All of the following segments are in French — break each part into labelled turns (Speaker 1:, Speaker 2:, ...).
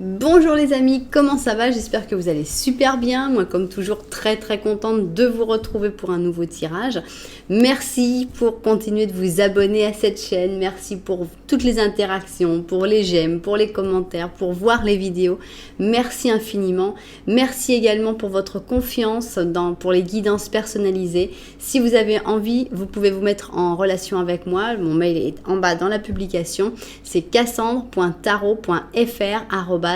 Speaker 1: Bonjour les amis, comment ça va? J'espère que vous allez super bien. Moi comme toujours très contente de vous retrouver pour un nouveau tirage. Merci pour continuer de vous abonner à cette chaîne. Merci pour toutes les interactions, pour les j'aime, pour les commentaires, pour voir les vidéos. Merci infiniment. Merci également pour votre confiance pour les guidances personnalisées. Si vous avez envie, vous pouvez vous mettre en relation avec moi. Mon mail est en bas dans la publication. C'est cassandre.tarot.fr@gmail.com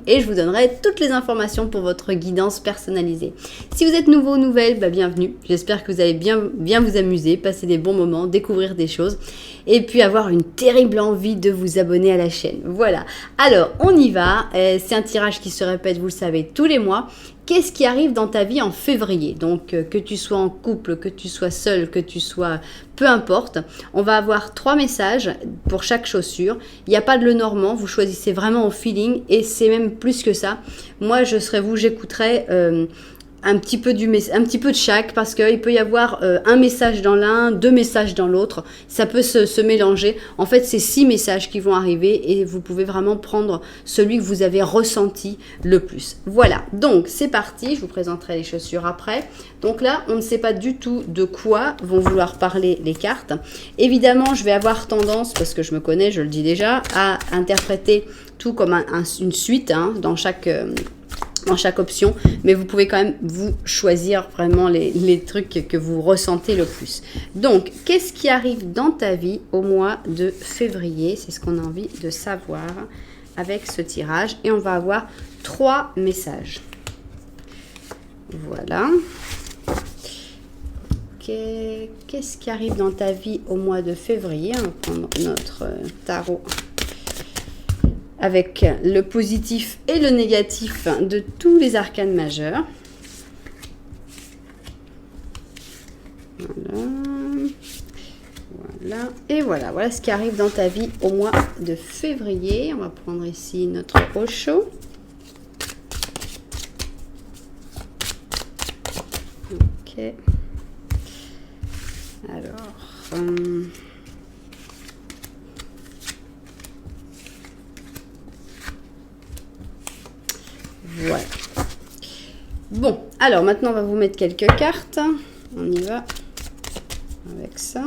Speaker 1: et je vous donnerai toutes les informations pour votre guidance personnalisée. Si vous êtes nouveau ou nouvelle, bienvenue. J'espère que vous allez bien vous amuser, passer des bons moments, découvrir des choses et puis avoir une terrible envie de vous abonner à la chaîne. Voilà. Alors, on y va. C'est un tirage qui se répète, vous le savez, tous les mois. Qu'est-ce qui arrive dans ta vie en février? Donc, que tu sois en couple, que tu sois seul, que tu sois... Peu importe. On va avoir 3 messages pour chaque chaussure. Il n'y a pas de Lenormand. Vous choisissez vraiment au feeling. Et c'est même plus que ça. Moi, je serais vous, j'écouterais... un petit peu de chaque, parce qu'il peut y avoir un message dans l'un, 2 messages dans l'autre, ça peut se mélanger. En fait, c'est 6 messages qui vont arriver et vous pouvez vraiment prendre celui que vous avez ressenti le plus. Voilà, donc c'est parti, je vous présenterai les chaussures après. Donc là, on ne sait pas du tout de quoi vont vouloir parler les cartes. Évidemment, je vais avoir tendance, parce que je me connais, je le dis déjà, à interpréter tout comme une suite dans chaque option, mais vous pouvez quand même vous choisir vraiment les trucs que vous ressentez le plus. Donc, qu'est-ce qui arrive dans ta vie au mois de février? C'est ce qu'on a envie de savoir avec ce tirage. Et on va avoir 3 messages. Voilà. Ok. Qu'est-ce qui arrive dans ta vie au mois de février? On va prendre notre tarot avec le positif et le négatif de tous les arcanes majeurs. Voilà. Et voilà ce qui arrive dans ta vie au mois de février. On va prendre ici notre Osho. Ok. Alors... Voilà. Bon, alors maintenant on va vous mettre quelques cartes. On y va avec ça.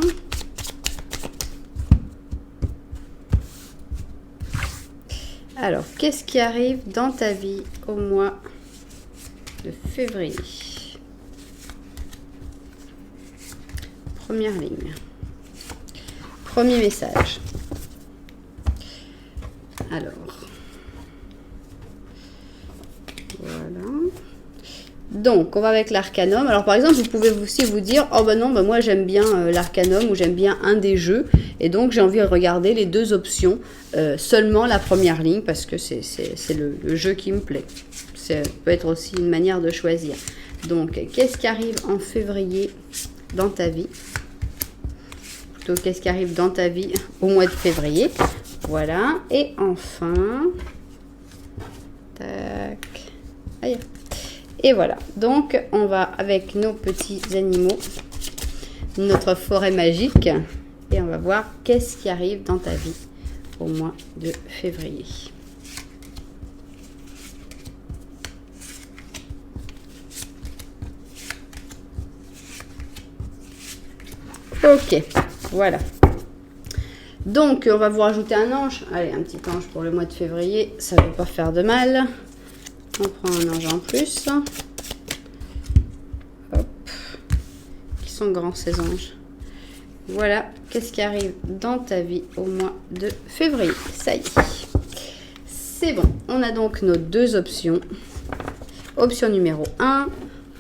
Speaker 1: Alors, qu'est-ce qui arrive dans ta vie au mois de février? Première ligne. Premier message. Alors... Voilà. Donc, on va avec l'arcanum. Alors, par exemple, vous pouvez aussi vous dire, oh non, moi j'aime bien l'arcanum ou j'aime bien un des jeux. Et donc, j'ai envie de regarder les 2 options, seulement la première ligne, parce que c'est le jeu qui me plaît. Ça peut être aussi une manière de choisir. Donc, qu'est-ce qui arrive en février dans ta vie? Plutôt, qu'est-ce qui arrive dans ta vie au mois de février? Voilà. Et enfin... Tac... Aïe. Et voilà, donc on va avec nos petits animaux, notre forêt magique, et on va voir qu'est-ce qui arrive dans ta vie au mois de février. Ok, voilà. Donc on va vous rajouter un ange. Allez, un petit ange pour le mois de février, ça ne va pas faire de mal. On prend un ange en plus. Hop. Qui sont grands ces anges. Voilà. Qu'est-ce qui arrive dans ta vie au mois de février? Ça y est. C'est bon. On a donc nos 2 options. Option numéro 1.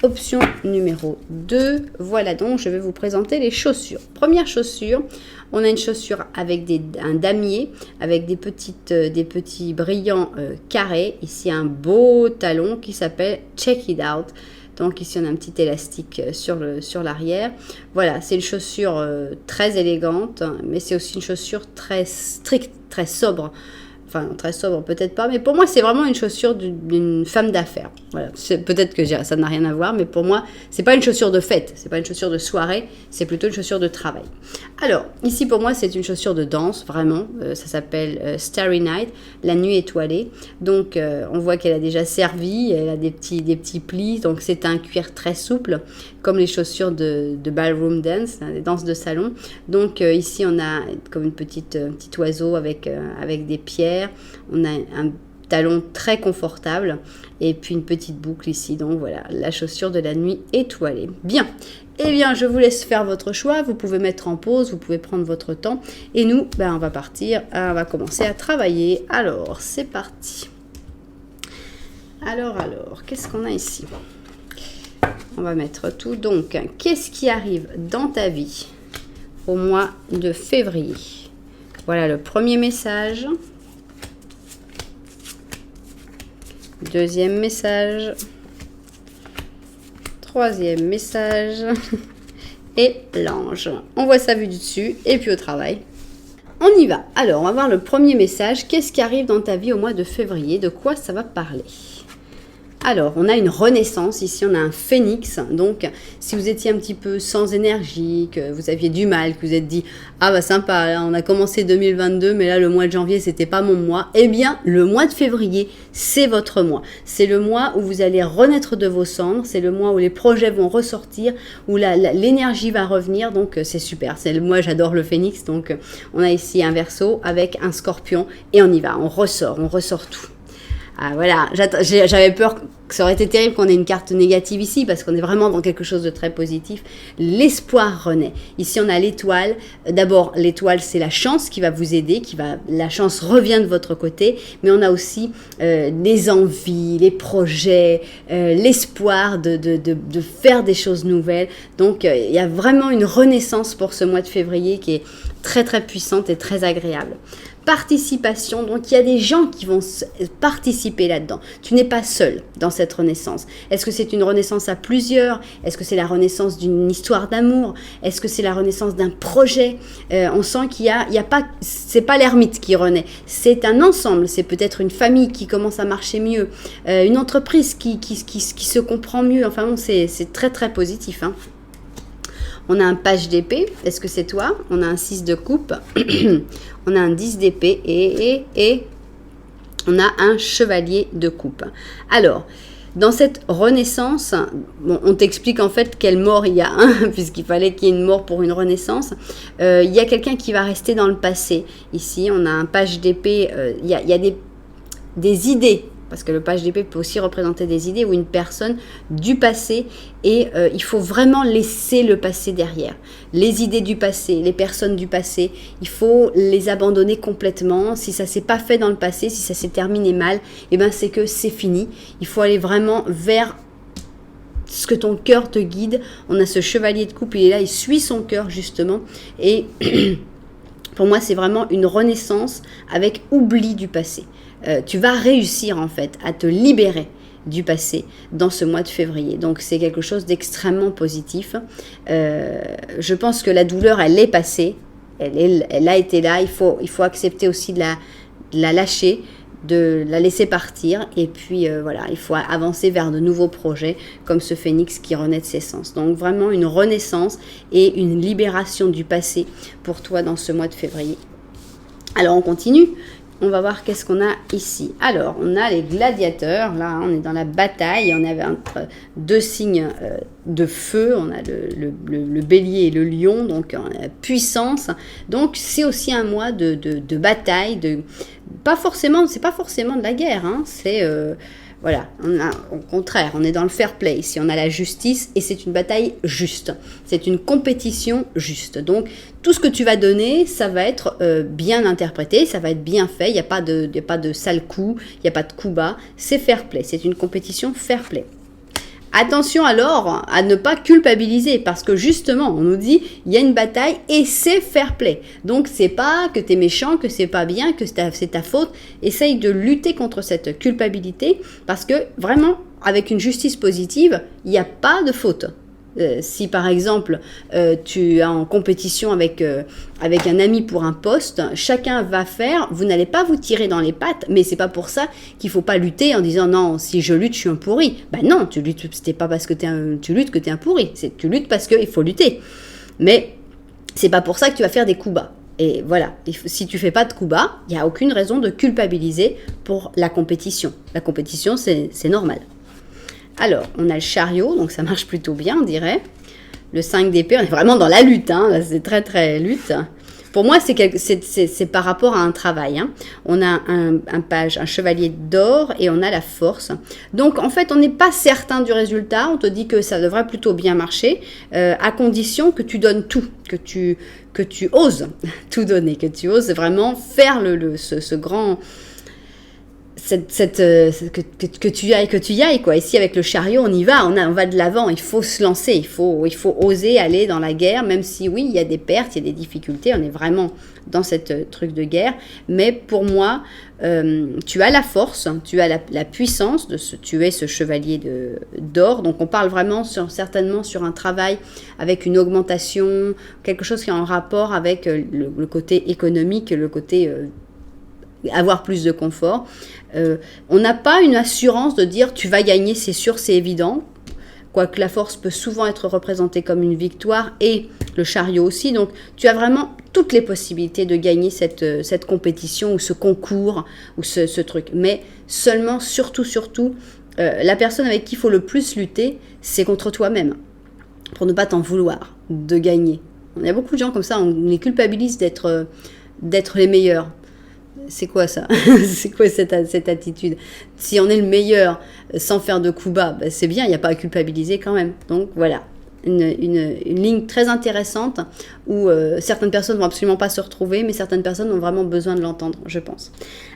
Speaker 1: Option numéro 2. Voilà donc, je vais vous présenter les chaussures. Première chaussure. On a une chaussure avec un damier, avec des petits brillants carrés. Ici, un beau talon qui s'appelle Check It Out. Donc ici, on a un petit élastique sur l'arrière. Voilà, c'est une chaussure très élégante, mais c'est aussi une chaussure très stricte, très sobre. Enfin, très sobre, peut-être pas, mais pour moi, c'est vraiment une chaussure d'une femme d'affaires. Voilà, peut-être que ça n'a rien à voir, mais pour moi, c'est pas une chaussure de fête, c'est pas une chaussure de soirée, c'est plutôt une chaussure de travail. Alors, ici, pour moi, c'est une chaussure de danse, vraiment. Ça s'appelle Starry Night, la nuit étoilée. Donc, on voit qu'elle a déjà servi, elle a des petits plis, donc c'est un cuir très souple, comme les chaussures de ballroom dance, des danses de salon. Donc, ici, on a comme un petit oiseau avec des pierres. On a un talon très confortable et puis une petite boucle ici. Donc voilà, la chaussure de la nuit étoilée. Bien. Eh bien, je vous laisse faire votre choix. Vous pouvez mettre en pause, vous pouvez prendre votre temps. Et nous, on va partir, on va commencer à travailler. Alors, c'est parti. Alors, qu'est-ce qu'on a ici? On va mettre tout. Donc, qu'est-ce qui arrive dans ta vie au mois de février? Voilà le premier message. Deuxième message. Troisième message. Et l'ange. On voit ça vu du dessus et puis au travail. On y va. Alors, on va voir le premier message. Qu'est-ce qui arrive dans ta vie au mois de février? De quoi ça va parler? Alors, on a une renaissance, ici on a un phénix, donc si vous étiez un petit peu sans énergie, que vous aviez du mal, que vous êtes dit « Ah bah sympa, là, on a commencé 2022, mais là le mois de janvier c'était pas mon mois », eh bien le mois de février c'est votre mois. C'est le mois où vous allez renaître de vos cendres, c'est le mois où les projets vont ressortir, où l'énergie va revenir, donc c'est super. Moi j'adore le phénix, donc on a ici un Verseau avec un Scorpion et on y va, on ressort tout. Ah, voilà, j'avais peur que ça aurait été terrible qu'on ait une carte négative ici parce qu'on est vraiment dans quelque chose de très positif. L'espoir renaît. Ici, on a l'étoile. D'abord, l'étoile, c'est la chance qui va vous aider, la chance revient de votre côté, mais on a aussi les envies, les projets, l'espoir de faire des choses nouvelles. Donc, il y a vraiment une renaissance pour ce mois de février qui est très, très puissante et très agréable. Participation, donc il y a des gens qui vont participer là-dedans. Tu n'es pas seul dans cette renaissance. Est-ce que c'est une renaissance à plusieurs? Est-ce que c'est la renaissance d'une histoire d'amour? Est-ce que c'est la renaissance d'un projet? On sent qu'il y a pas, c'est pas l'ermite qui renaît, c'est un ensemble. C'est peut-être une famille qui commence à marcher mieux, une entreprise qui se comprend mieux. Enfin bon, c'est très très positif, hein. On a un page d'épée, est-ce que c'est toi? On a un 6 de coupe, on a un 10 d'épée et on a un chevalier de coupe. Alors, dans cette renaissance, bon, on t'explique en fait quelle mort il y a, hein, puisqu'il fallait qu'il y ait une mort pour une renaissance. Il y a quelqu'un qui va rester dans le passé. Ici, on a un page d'épée, il y a des idées. Parce que le page d'épée peut aussi représenter des idées ou une personne du passé et il faut vraiment laisser le passé derrière. Les idées du passé, les personnes du passé, il faut les abandonner complètement. Si ça ne s'est pas fait dans le passé, si ça s'est terminé mal, eh ben c'est que c'est fini. Il faut aller vraiment vers ce que ton cœur te guide. On a ce chevalier de coupe, il est là, il suit son cœur justement et pour moi c'est vraiment une renaissance avec oubli du passé. Tu vas réussir en fait à te libérer du passé dans ce mois de février. Donc c'est quelque chose d'extrêmement positif. Je pense que la douleur, elle est passée. Elle a été là. Il faut accepter aussi de la lâcher, de la laisser partir. Et puis voilà, il faut avancer vers de nouveaux projets comme ce phénix qui renaît de ses sens. Donc vraiment une renaissance et une libération du passé pour toi dans ce mois de février. Alors on continue. On va voir qu'est-ce qu'on a ici. Alors, on a les gladiateurs. Là, on est dans la bataille. On avait entre deux signes de feu. On a le bélier et le lion, donc la puissance. Donc, c'est aussi un mois de bataille. Pas forcément, c'est pas forcément de la guerre. Hein, c'est... Voilà, au contraire, on est dans le fair play. Ici, on a la justice et c'est une bataille juste. C'est une compétition juste. Donc, tout ce que tu vas donner, ça va être bien interprété, ça va être bien fait. Il n'y a pas de sale coup, il n'y a pas de coup bas. C'est fair play, c'est une compétition fair play. Attention alors à ne pas culpabiliser parce que justement on nous dit il y a une bataille et c'est fair play. Donc c'est pas que t'es méchant, que c'est pas bien, que c'est ta faute. Essaye de lutter contre cette culpabilité parce que vraiment avec une justice positive il n'y a pas de faute. Si par exemple tu es en compétition avec un ami pour un poste, chacun va faire, vous n'allez pas vous tirer dans les pattes, mais c'est pas pour ça qu'il faut pas lutter en disant non, si je lutte, je suis un pourri. Ben non, tu luttes, c'était pas parce que tu luttes que tu es un pourri, tu luttes parce qu'il faut lutter. Mais c'est pas pour ça que tu vas faire des coups bas. Et voilà, si tu fais pas de coups bas, il n'y a aucune raison de culpabiliser pour la compétition. La compétition, c'est normal. Alors, on a le chariot, donc ça marche plutôt bien, on dirait. Le 5 d'épée, on est vraiment dans la lutte, hein, là, c'est très très lutte. Pour moi, c'est par rapport à un travail. Hein. On a un chevalier d'or et on a la force. Donc, en fait, on n'est pas certain du résultat. On te dit que ça devrait plutôt bien marcher, à condition que tu donnes tout, que tu oses tout donner, que tu oses vraiment faire ce grand... que tu y ailles quoi. Ici avec le chariot on y va, on va de l'avant, il faut se lancer, il faut oser aller dans la guerre, même si oui il y a des pertes, il y a des difficultés, on est vraiment dans cette truc de guerre, mais pour moi tu as la force, tu as la puissance de tuer ce chevalier d'or, donc on parle vraiment certainement sur un travail avec une augmentation, quelque chose qui est en rapport avec le côté économique, le côté avoir plus de confort. On n'a pas une assurance de dire tu vas gagner, c'est sûr, c'est évident. Quoique la force peut souvent être représentée comme une victoire et le chariot aussi. Donc tu as vraiment toutes les possibilités de gagner cette compétition ou ce concours ou ce truc. Mais seulement, surtout, la personne avec qui il faut le plus lutter, c'est contre toi-même. Pour ne pas t'en vouloir de gagner. Il y a beaucoup de gens comme ça, on les culpabilise d'être les meilleurs. C'est quoi ça? C'est quoi cette attitude? Si on est le meilleur sans faire de coups bas, ben c'est bien, il n'y a pas à culpabiliser quand même. Donc voilà, une ligne très intéressante où certaines personnes ne vont absolument pas se retrouver, mais certaines personnes ont vraiment besoin de l'entendre, je pense.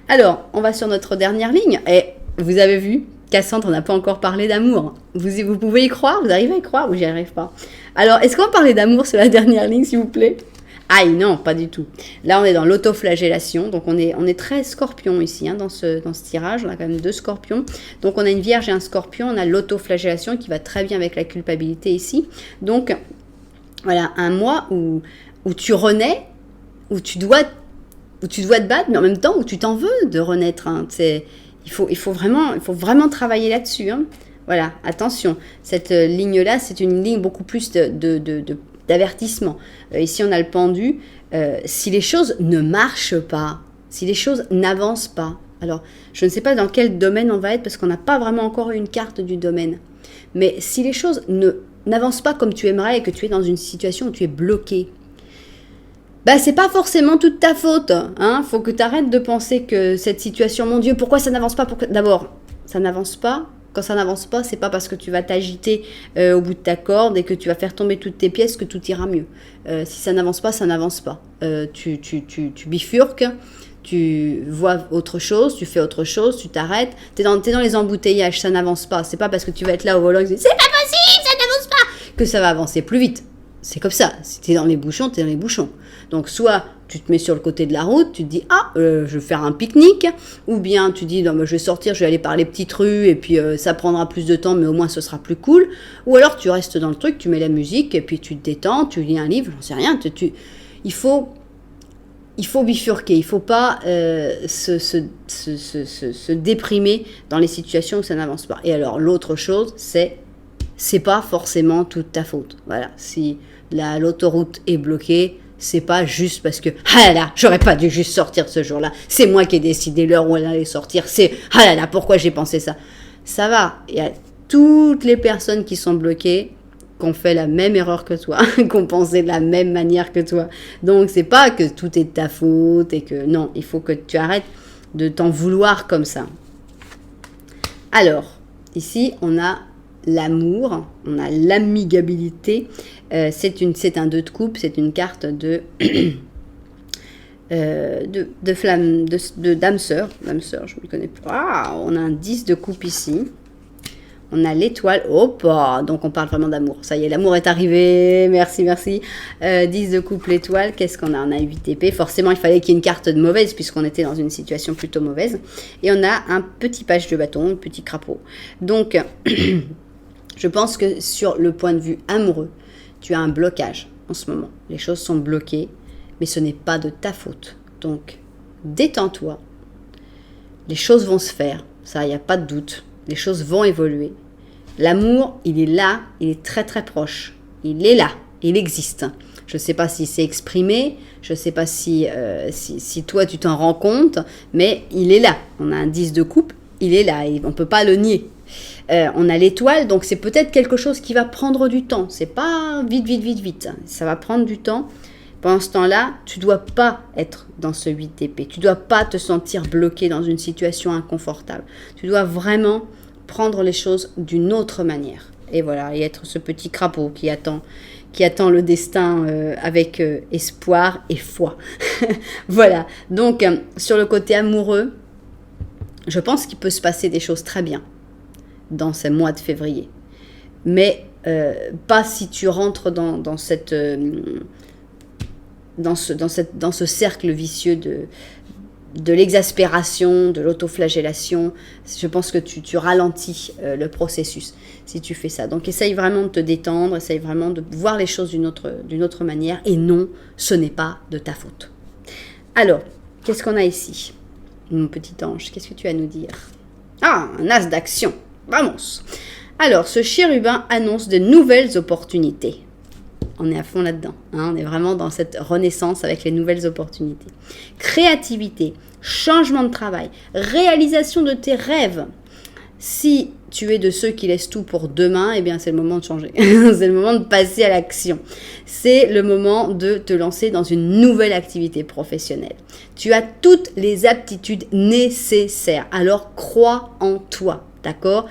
Speaker 1: Alors, on va sur notre dernière ligne. Et vous avez vu, Cassandre n'a pas encore parlé d'amour. Vous pouvez y croire? Vous arrivez à y croire ou j'y arrive pas? Alors, est-ce qu'on va parler d'amour sur la dernière ligne, s'il vous plaît? Aïe, non, pas du tout. Là, on est dans l'autoflagellation. Donc, on est très scorpion ici, hein, dans ce tirage. On a quand même 2 scorpions. Donc, on a une vierge et un scorpion. On a l'autoflagellation qui va très bien avec la culpabilité ici. Donc, voilà, un mois où tu renais, où tu dois te battre, mais en même temps où tu t'en veux de renaître. Hein. Il faut vraiment travailler là-dessus. Hein. Voilà, attention. Cette ligne-là, c'est une ligne beaucoup plus d'avertissement. Ici, on a le pendu. Si les choses ne marchent pas, si les choses n'avancent pas, alors je ne sais pas dans quel domaine on va être parce qu'on n'a pas vraiment encore eu une carte du domaine. Mais si les choses n'avancent pas comme tu aimerais et que tu es dans une situation où tu es bloqué, bah c'est pas forcément toute ta faute. Hein. Faut que tu arrêtes de penser que cette situation, mon Dieu, pourquoi ça n'avance pas? D'abord, ça n'avance pas. Quand ça n'avance pas, c'est pas parce que tu vas t'agiter au bout de ta corde et que tu vas faire tomber toutes tes pièces que tout ira mieux. Si ça n'avance pas, ça n'avance pas. Tu bifurques, tu vois autre chose, tu fais autre chose, tu t'arrêtes. T'es dans les embouteillages, ça n'avance pas. C'est pas parce que tu vas être là au volant et que c'est pas possible, ça n'avance pas, que ça va avancer plus vite. C'est comme ça. Si t'es dans les bouchons, t'es dans les bouchons. Donc, soit tu te mets sur le côté de la route, tu te dis, je vais faire un pique-nique, ou bien tu dis, non, je vais sortir, je vais aller par les petites rues, et puis ça prendra plus de temps, mais au moins ce sera plus cool. Ou alors tu restes dans le truc, tu mets la musique, et puis tu te détends, tu lis un livre, j'en sais rien. Il faut bifurquer, il ne faut pas se déprimer dans les situations où ça n'avance pas. Et alors, l'autre chose, c'est pas forcément toute ta faute. Voilà, si l'autoroute est bloquée, c'est pas juste parce que ah là là, j'aurais pas dû juste sortir ce jour-là. C'est moi qui ai décidé l'heure où elle allait sortir. C'est ah là là, pourquoi j'ai pensé ça? Ça va. Il y a toutes les personnes qui sont bloquées, qui ont fait la même erreur que toi, qui ont pensé de la même manière que toi. Donc c'est pas que tout est de ta faute et que non, il faut que tu arrêtes de t'en vouloir comme ça. Alors ici on a l'amour, on a l'amigabilité, c'est un 2 de coupe, c'est une carte de flamme, de dame sœur, je ne me connais plus. Ah, on a un 10 de coupe ici, on a l'étoile, hop, donc on parle vraiment d'amour, ça y est, l'amour est arrivé, merci, 10 de coupe, l'étoile, qu'est-ce qu'on a? On a 8 épées, forcément il fallait qu'il y ait une carte de mauvaise puisqu'on était dans une situation plutôt mauvaise, et on a un petit page de bâton, un petit crapaud, donc Je pense que sur le point de vue amoureux, tu as un blocage en ce moment. Les choses sont bloquées, mais ce n'est pas de ta faute. Donc, détends-toi. Les choses vont se faire, ça, il n'y a pas de doute. Les choses vont évoluer. L'amour, il est là, il est très très proche. Il est là, il existe. Je ne sais pas si c'est exprimé, je ne sais pas si toi tu t'en rends compte, mais il est là. On a un 10 de coupe, il est là, on ne peut pas le nier. On a l'étoile, donc c'est peut-être quelque chose qui va prendre du temps. C'est pas vite. Ça va prendre du temps. Pendant ce temps-là, tu ne dois pas être dans ce 8 d'épée. Tu ne dois pas te sentir bloqué dans une situation inconfortable. Tu dois vraiment prendre les choses d'une autre manière. Et voilà, et être ce petit crapaud qui attend le destin avec espoir et foi. Voilà, donc sur le côté amoureux, je pense qu'il peut se passer des choses très bien dans ce mois de février. Mais pas si tu rentres dans ce cercle vicieux de l'exaspération, de l'autoflagellation. Je pense que tu ralentis le processus si tu fais ça. Donc essaye vraiment de te détendre, essaye vraiment de voir les choses d'une autre manière. Et non, ce n'est pas de ta faute. Alors, qu'est-ce qu'on a ici? Mon petit ange, qu'est-ce que tu as à nous dire? Ah, un as d'action. Vamos. Alors, ce chérubin annonce de nouvelles opportunités. On est à fond là-dedans. Hein, on est vraiment dans cette renaissance avec les nouvelles opportunités. Créativité, changement de travail, réalisation de tes rêves. Si tu es de ceux qui laissent tout pour demain, eh bien c'est le moment de changer. C'est le moment de passer à l'action. C'est le moment de te lancer dans une nouvelle activité professionnelle. Tu as toutes les aptitudes nécessaires. Alors crois en toi, d'accord?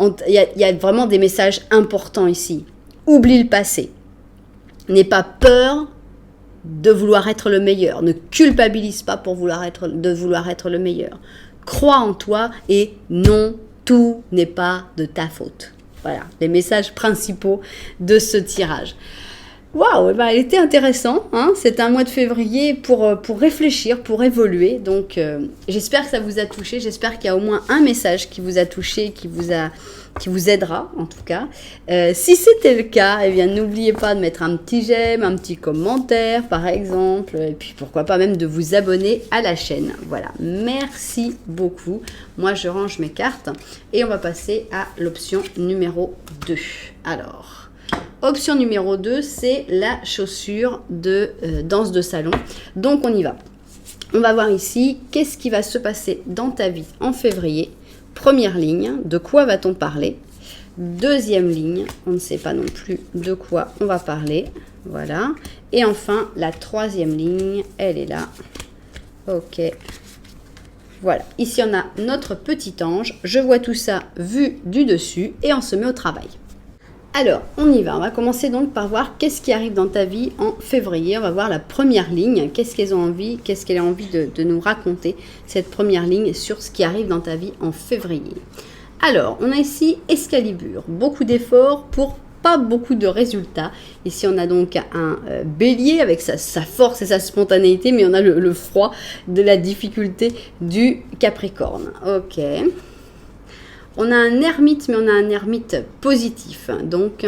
Speaker 1: Il y a vraiment des messages importants ici. Oublie le passé. N'aie pas peur de vouloir être le meilleur. Ne culpabilise pas de vouloir être le meilleur. Crois en toi et non, tout n'est pas de ta faute. Voilà, les messages principaux de ce tirage. Waouh, il était intéressant. Hein, c'est un mois de février pour réfléchir, pour évoluer. Donc, j'espère que ça vous a touché. J'espère qu'il y a au moins un message qui vous a touché, qui vous aidera en tout cas. Si c'était le cas, eh bien n'oubliez pas de mettre un petit j'aime, un petit commentaire par exemple, et puis pourquoi pas même de vous abonner à la chaîne. Voilà, merci beaucoup. Moi je range mes cartes et on va passer à l'option numéro 2. Alors, option numéro 2, c'est la chaussure de danse de salon. Donc on y va. On va voir ici qu'est-ce qui va se passer dans ta vie en février. Première ligne, de quoi va-t-on parler? Deuxième ligne, on ne sait pas non plus de quoi on va parler. Voilà. Et enfin, la troisième ligne, elle est là. Ok. Voilà. Ici, on a notre petit ange. Je vois tout ça vu du dessus et on se met au travail. Alors, on y va. On va commencer donc par voir qu'est-ce qui arrive dans ta vie en février. On va voir la première ligne. Qu'est-ce qu'elle a envie de nous raconter, cette première ligne, sur ce qui arrive dans ta vie en février. Alors, on a ici Excalibur. Beaucoup d'efforts pour pas beaucoup de résultats. Ici, on a donc un bélier avec sa force et sa spontanéité, mais on a le froid de la difficulté du Capricorne. Ok. On a un ermite, mais on a un ermite positif, donc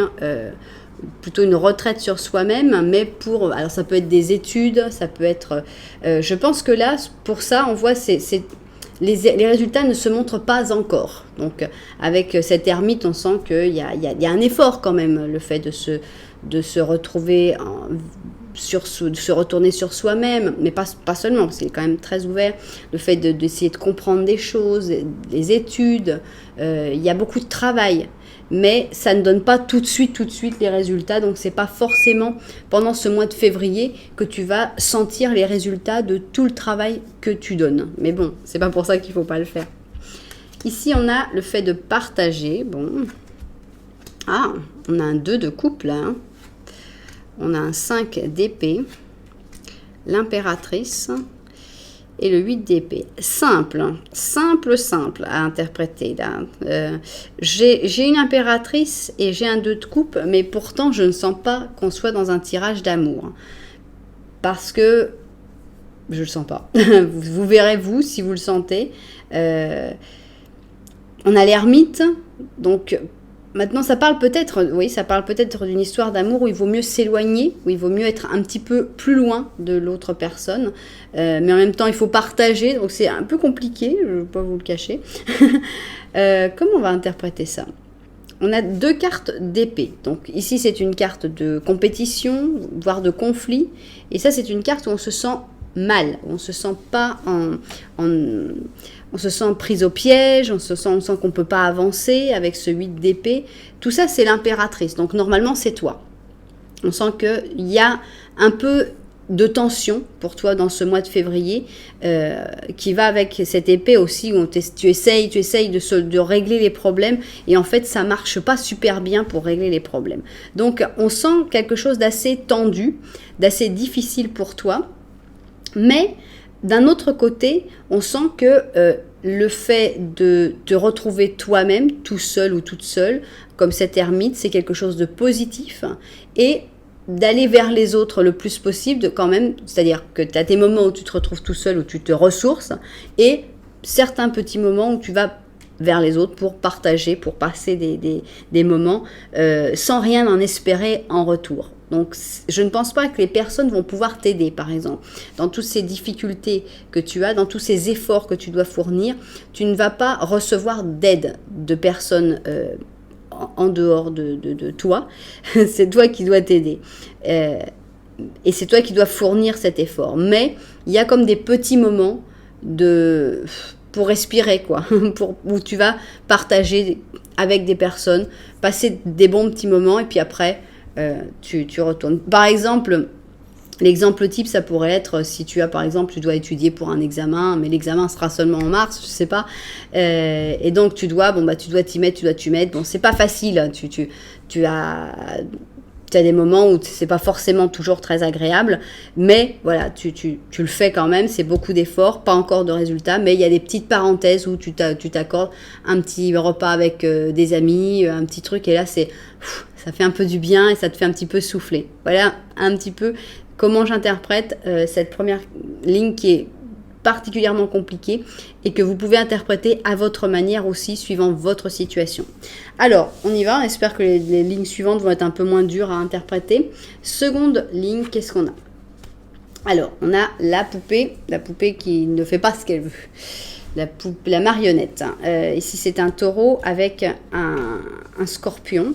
Speaker 1: plutôt une retraite sur soi-même, mais alors ça peut être des études, ça peut être, je pense que là, pour ça, on voit, les résultats ne se montrent pas encore. Donc avec cet ermite, on sent qu'il y a un effort quand même, le fait de se retrouver de se retourner sur soi-même, mais pas seulement, parce qu'il est quand même très ouvert, le fait d'essayer de comprendre des choses, les études, il y a beaucoup de travail, mais ça ne donne pas tout de suite les résultats, donc c'est pas forcément pendant ce mois de février que tu vas sentir les résultats de tout le travail que tu donnes. Mais bon, c'est pas pour ça qu'il faut pas le faire. Ici, on a le fait de partager, bon, on a un 2 de coupe là, hein. On a un 5 d'épée, l'impératrice et le 8 d'épée. Simple à interpréter. J'ai une impératrice et j'ai un 2 de coupe, mais pourtant je ne sens pas qu'on soit dans un tirage d'amour. Parce que je ne le sens pas. Vous verrez vous si vous le sentez. On a l'ermite, donc Maintenant, ça parle peut-être d'une histoire d'amour où il vaut mieux s'éloigner, où il vaut mieux être un petit peu plus loin de l'autre personne. Mais en même temps, il faut partager, donc c'est un peu compliqué, je ne vais pas vous le cacher. Comment on va interpréter ça? On a 2 cartes d'épée. Donc ici, c'est une carte de compétition, voire de conflit. Et ça, c'est une carte où on se sent mal. On se sent pas on se sent prise au piège, on sent qu'on ne peut pas avancer avec ce 8 d'épée. Tout ça, c'est l'impératrice. Donc normalement, c'est toi. On sent qu'il y a un peu de tension pour toi dans ce mois de février qui va avec cette épée aussi où tu essayes de régler les problèmes et en fait ça marche pas super bien pour régler les problèmes. Donc on sent quelque chose d'assez tendu, d'assez difficile pour toi, mais d'un autre côté on sent que le fait de te retrouver toi-même tout seul ou toute seule comme cette ermite, c'est quelque chose de positif et d'aller vers les autres le plus possible quand même, c'est-à-dire que tu as tes moments où tu te retrouves tout seul, où tu te ressources, et certains petits moments où tu vas vers les autres pour partager, pour passer des moments sans rien en espérer en retour. Donc, je ne pense pas que les personnes vont pouvoir t'aider, par exemple. Dans toutes ces difficultés que tu as, dans tous ces efforts que tu dois fournir, tu ne vas pas recevoir d'aide de personnes en dehors de toi, c'est toi qui dois t'aider. Et c'est toi qui dois fournir cet effort. Mais il y a comme des petits moments pour respirer, quoi, où tu vas partager avec des personnes, passer des bons petits moments et puis après, tu retournes. Par exemple, l'exemple type, ça pourrait être si tu as, par exemple, tu dois étudier pour un examen, mais l'examen sera seulement en mars, je sais pas, et donc tu dois t'y mettre, bon, c'est pas facile, tu as des moments où c'est pas forcément toujours très agréable, mais voilà, tu le fais quand même, c'est beaucoup d'efforts, pas encore de résultats, mais il y a des petites parenthèses où tu t'accordes un petit repas avec des amis, un petit truc, et là, ça fait un peu du bien et ça te fait un petit peu souffler. Voilà un petit peu comment j'interprète cette première ligne qui est particulièrement compliquée et que vous pouvez interpréter à votre manière aussi, suivant votre situation. Alors, on y va. J'espère que les lignes suivantes vont être un peu moins dures à interpréter. Seconde ligne, qu'est-ce qu'on a? Alors, on a la poupée qui ne fait pas ce qu'elle veut. La marionnette. Ici, c'est un taureau avec un scorpion.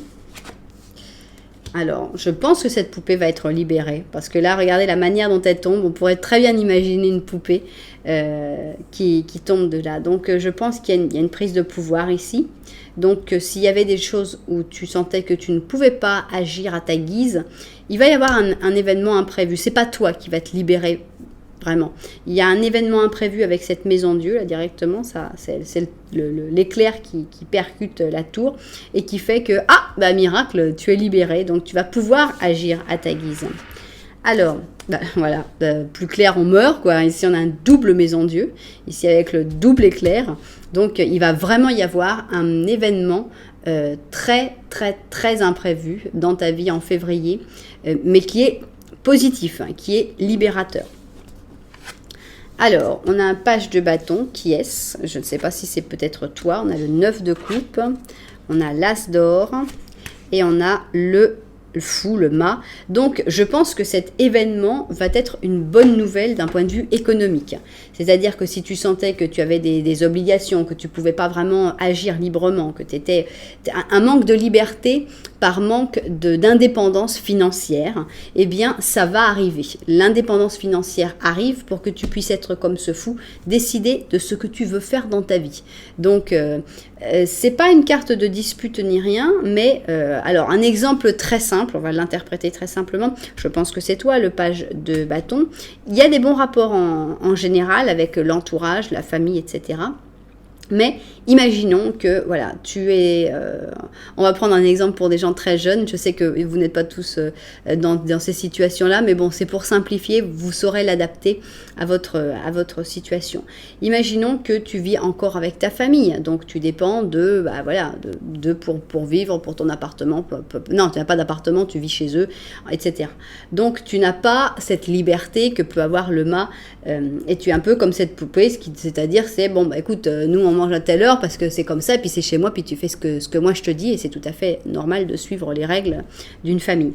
Speaker 1: Alors, je pense que cette poupée va être libérée, parce que là, regardez la manière dont elle tombe, on pourrait très bien imaginer une poupée qui tombe de là. Donc, je pense qu'il y a une prise de pouvoir ici. Donc, s'il y avait des choses où tu sentais que tu ne pouvais pas agir à ta guise, il va y avoir un événement imprévu. C'est pas toi qui va te libérer, vraiment. Il y a un événement imprévu avec cette maison Dieu, là, directement. Ça, c'est l'éclair qui percute la tour et qui fait que, miracle, tu es libéré. Donc, tu vas pouvoir agir à ta guise. Alors, voilà, plus clair, on meurt, quoi. Ici, on a un double maison Dieu. Ici, avec le double éclair. Donc, il va vraiment y avoir un événement très, très, très imprévu dans ta vie en février, mais qui est positif, qui est libérateur. Alors, on a un page de bâton, qui est-ce? Je ne sais pas si c'est peut-être toi. On a le 9 de coupe, on a l'as d'or et on a le fou, le mât. Donc, je pense que cet événement va être une bonne nouvelle d'un point de vue économique. C'est-à-dire que si tu sentais que tu avais des obligations, que tu ne pouvais pas vraiment agir librement, que tu étais un manque de liberté par manque d'indépendance financière, eh bien, ça va arriver. L'indépendance financière arrive pour que tu puisses être comme ce fou, décider de ce que tu veux faire dans ta vie. Donc, c'est pas une carte de dispute ni rien, mais alors un exemple très simple, on va l'interpréter très simplement. Je pense que c'est toi, le page de bâton. Il y a des bons rapports en général avec l'entourage, la famille, etc. Mais imaginons que, voilà, tu es... on va prendre un exemple pour des gens très jeunes. Je sais que vous n'êtes pas tous dans ces situations-là, mais bon, c'est pour simplifier, vous saurez l'adapter à votre situation. Imaginons que tu vis encore avec ta famille, donc tu dépends pour vivre, pour ton appartement. Non, tu n'as pas d'appartement, tu vis chez eux, etc. Donc, tu n'as pas cette liberté que peut avoir le mât, et tu es un peu comme cette poupée, c'est-à-dire, écoute, nous, on mange à telle heure parce que c'est comme ça, et puis c'est chez moi, puis tu fais ce que moi je te dis, et c'est tout à fait normal de suivre les règles d'une famille.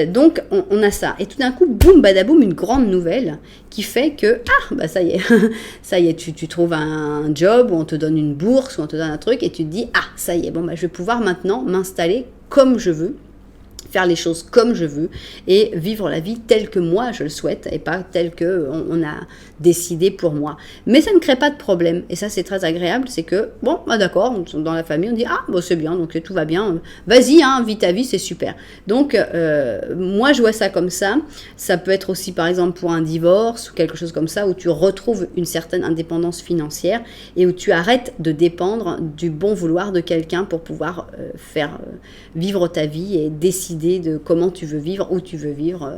Speaker 1: Donc on a ça, et tout d'un coup, boum, badaboum, une grande nouvelle qui fait que, ça y est, ça y est, tu trouves un job, où on te donne une bourse, où on te donne un truc, et tu te dis, ça y est, je vais pouvoir maintenant m'installer comme je veux, faire les choses comme je veux et vivre la vie telle que moi je le souhaite et pas telle que on a décidé pour moi. Mais ça ne crée pas de problème et ça c'est très agréable, c'est que d'accord, dans la famille on dit c'est bien, donc tout va bien, vas-y, vis ta vie, c'est super. Donc moi je vois ça comme ça peut être aussi par exemple pour un divorce ou quelque chose comme ça où tu retrouves une certaine indépendance financière et où tu arrêtes de dépendre du bon vouloir de quelqu'un pour pouvoir faire vivre ta vie et décider de comment tu veux vivre, où tu veux vivre,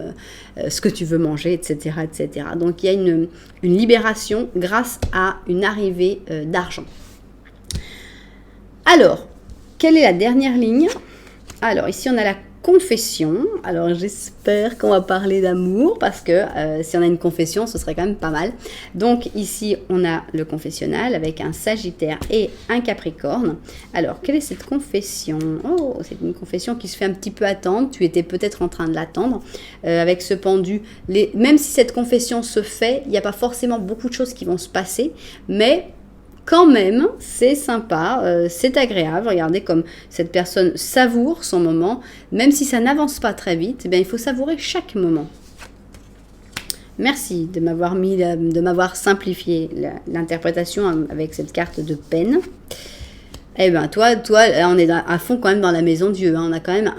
Speaker 1: ce que tu veux manger, etc. etc. Donc il y a une libération grâce à une arrivée d'argent. Alors, quelle est la dernière ligne? Alors ici on a la confession. Alors j'espère qu'on va parler d'amour parce que si on a une confession, ce serait quand même pas mal. Donc ici on a le confessionnal avec un Sagittaire et un Capricorne. Alors quelle est cette confession? Oh, c'est une confession qui se fait un petit peu attendre. Tu étais peut-être en train de l'attendre avec ce pendu. Même si cette confession se fait, il n'y a pas forcément beaucoup de choses qui vont se passer, mais quand même, c'est sympa, c'est agréable. Regardez comme cette personne savoure son moment. Même si ça n'avance pas très vite, il faut savourer chaque moment. Merci de m'avoir simplifié l'interprétation avec cette carte de peine. Toi, on est à fond quand même dans la maison Dieu. On a quand même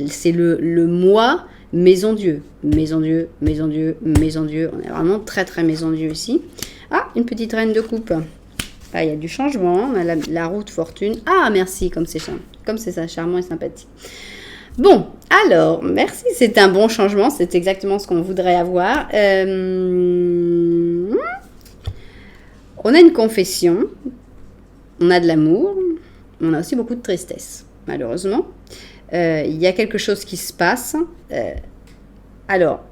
Speaker 1: c'est le mois maison Dieu. Maison Dieu, maison Dieu, maison Dieu. On est vraiment très très maison Dieu ici. Une petite reine de coupe. Il y a du changement, on a la roue de fortune. Merci, comme c'est ça, charmant et sympathique. Bon, alors, merci, c'est un bon changement, c'est exactement ce qu'on voudrait avoir. On a une confession, on a de l'amour, on a aussi beaucoup de tristesse, malheureusement. Il y a quelque chose qui se passe. Alors,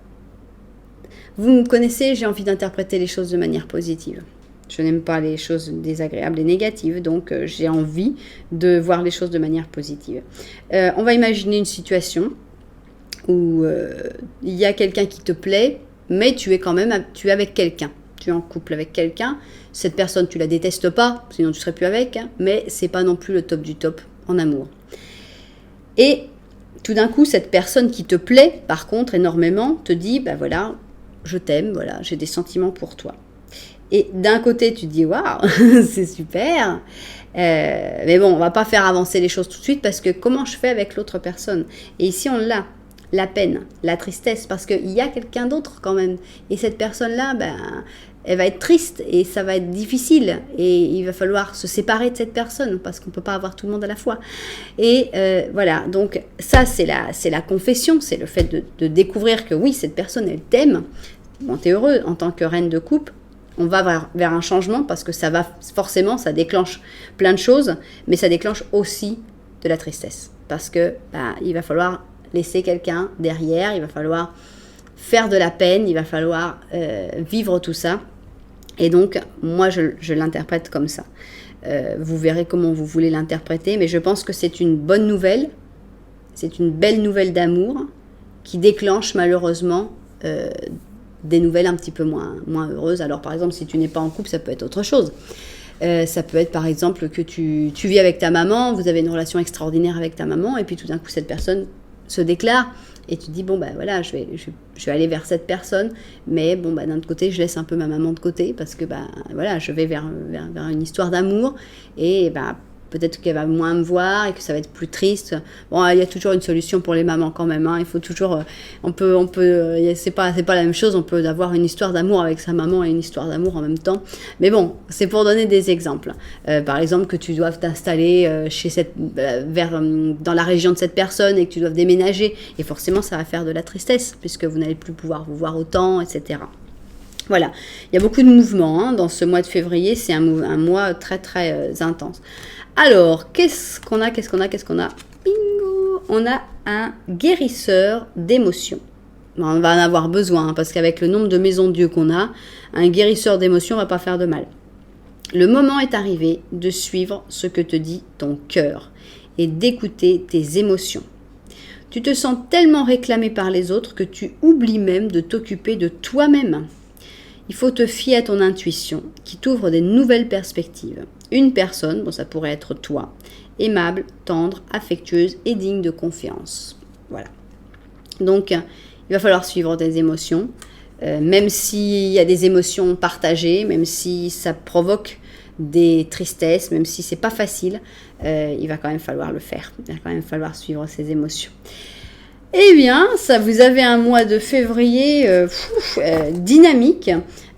Speaker 1: vous me connaissez, j'ai envie d'interpréter les choses de manière positive. Je n'aime pas les choses désagréables et négatives, donc j'ai envie de voir les choses de manière positive. On va imaginer une situation où il y a quelqu'un qui te plaît, mais tu es avec quelqu'un. Tu es en couple avec quelqu'un. Cette personne, tu la détestes pas, sinon tu serais plus avec, mais c'est pas non plus le top du top en amour. Et tout d'un coup, cette personne qui te plaît, par contre, énormément, te dit, je t'aime, j'ai des sentiments pour toi. Et d'un côté, tu te dis, waouh, c'est super. Mais bon, on va pas faire avancer les choses tout de suite parce que comment je fais avec l'autre personne? Et ici, on l'a, la peine, la tristesse, parce qu'il y a quelqu'un d'autre quand même. Et cette personne-là, elle va être triste et ça va être difficile. Et il va falloir se séparer de cette personne parce qu'on ne peut pas avoir tout le monde à la fois. Et voilà, donc ça, c'est la confession, c'est le fait de découvrir que oui, cette personne, elle t'aime. Bon, t'es heureux en tant que reine de coupe. On va vers un changement parce que ça déclenche plein de choses, mais ça déclenche aussi de la tristesse. Parce que il va falloir laisser quelqu'un derrière, il va falloir faire de la peine, il va falloir vivre tout ça. Et donc, moi, je l'interprète comme ça. Vous verrez comment vous voulez l'interpréter, mais je pense que c'est une bonne nouvelle, c'est une belle nouvelle d'amour qui déclenche malheureusement des nouvelles un petit peu moins heureuses. Alors par exemple, si tu n'es pas en couple, ça peut être autre chose. Ça peut être par exemple que tu vis avec ta maman, vous avez une relation extraordinaire avec ta maman, et puis tout d'un coup cette personne se déclare, et tu te dis, je vais aller vers cette personne, mais d'un autre côté, je laisse un peu ma maman de côté, parce que je vais vers une histoire d'amour, et peut-être qu'elle va moins me voir et que ça va être plus triste. Bon, il y a toujours une solution pour les mamans quand même. Il faut toujours, c'est pas la même chose. On peut avoir une histoire d'amour avec sa maman et une histoire d'amour en même temps. Mais bon, c'est pour donner des exemples. Par exemple, que tu doives t'installer dans la région de cette personne et que tu dois déménager. Et forcément, ça va faire de la tristesse puisque vous n'allez plus pouvoir vous voir autant, etc. Voilà, il y a beaucoup de mouvements dans ce mois de février. C'est un mois très très intense. Alors, qu'est-ce qu'on a? Bingo! On a un guérisseur d'émotions. On va en avoir besoin, parce qu'avec le nombre de maisons Dieu qu'on a, un guérisseur d'émotions ne va pas faire de mal. Le moment est arrivé de suivre ce que te dit ton cœur et d'écouter tes émotions. Tu te sens tellement réclamé par les autres que tu oublies même de t'occuper de toi-même. Il faut te fier à ton intuition qui t'ouvre des nouvelles perspectives. Une personne, bon ça pourrait être toi, aimable, tendre, affectueuse et digne de confiance. Voilà. Donc, il va falloir suivre tes émotions, même s'il y a des émotions partagées, même si ça provoque des tristesses, même si c'est pas facile, il va quand même falloir le faire. Il va quand même falloir suivre ses émotions. Eh bien, ça vous avez un mois de février dynamique.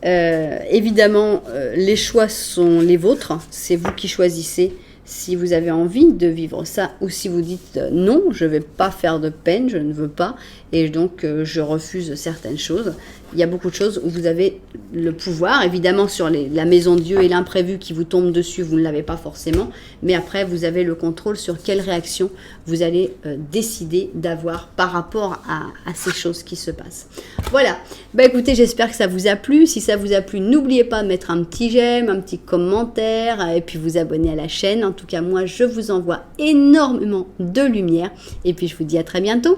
Speaker 1: Évidemment, les choix sont les vôtres. C'est vous qui choisissez si vous avez envie de vivre ça ou si vous dites non, je ne vais pas faire de peine, je ne veux pas et donc je refuse certaines choses. Il y a beaucoup de choses où vous avez le pouvoir, évidemment sur la maison de Dieu et l'imprévu qui vous tombe dessus, vous ne l'avez pas forcément, mais après vous avez le contrôle sur quelle réaction vous allez décider d'avoir par rapport à ces choses qui se passent. Voilà, bah écoutez, j'espère que ça vous a plu. Si ça vous a plu, n'oubliez pas de mettre un petit j'aime, un petit commentaire et puis vous abonner à la chaîne. En tout cas, moi je vous envoie énormément de lumière et puis je vous dis à très bientôt.